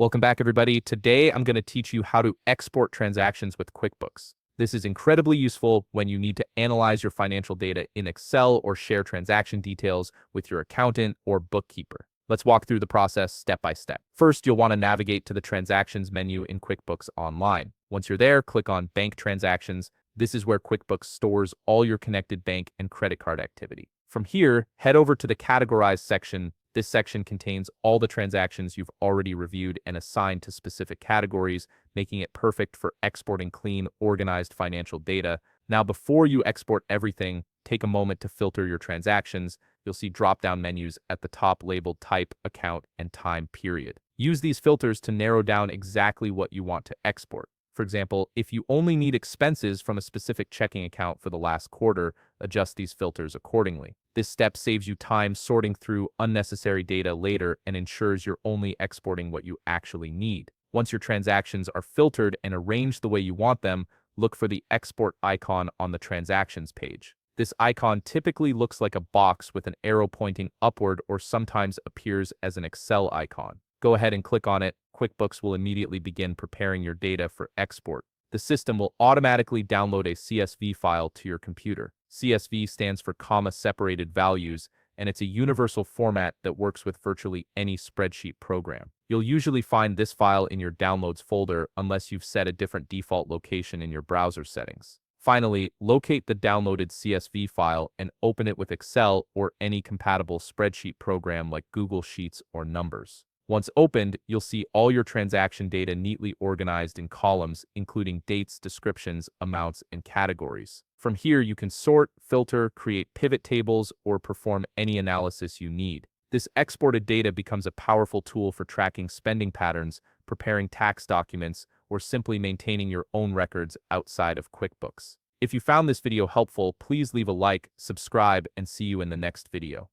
Welcome back, everybody. Today, I'm going to teach you how to export transactions with QuickBooks. This is incredibly useful when you need to analyze your financial data in Excel or share transaction details with your accountant or bookkeeper. Let's walk through the process step by step. First, you'll want to navigate to the Transactions menu in QuickBooks Online. Once you're there, click on Bank Transactions. This is where QuickBooks stores all your connected bank and credit card activity. From here, head over to the Categorize section. This section contains all the transactions you've already reviewed and assigned to specific categories, making it perfect for exporting clean, organized financial data. Now, before you export everything, take a moment to filter your transactions. You'll see drop-down menus at the top labeled Type, Account, and Time Period. Use these filters to narrow down exactly what you want to export. For example, if you only need expenses from a specific checking account for the last quarter, adjust these filters accordingly. This step saves you time sorting through unnecessary data later and ensures you're only exporting what you actually need. Once your transactions are filtered and arranged the way you want them, look for the export icon on the transactions page. This icon typically looks like a box with an arrow pointing upward or sometimes appears as an Excel icon. Go ahead and click on it. QuickBooks will immediately begin preparing your data for export. The system will automatically download a CSV file to your computer. CSV stands for comma-separated values, and it's a universal format that works with virtually any spreadsheet program. You'll usually find this file in your Downloads folder unless you've set a different default location in your browser settings. Finally, locate the downloaded CSV file and open it with Excel or any compatible spreadsheet program like Google Sheets or Numbers. Once opened, you'll see all your transaction data neatly organized in columns, including dates, descriptions, amounts, and categories. From here, you can sort, filter, create pivot tables, or perform any analysis you need. This exported data becomes a powerful tool for tracking spending patterns, preparing tax documents, or simply maintaining your own records outside of QuickBooks. If you found this video helpful, please leave a like, subscribe, and see you in the next video.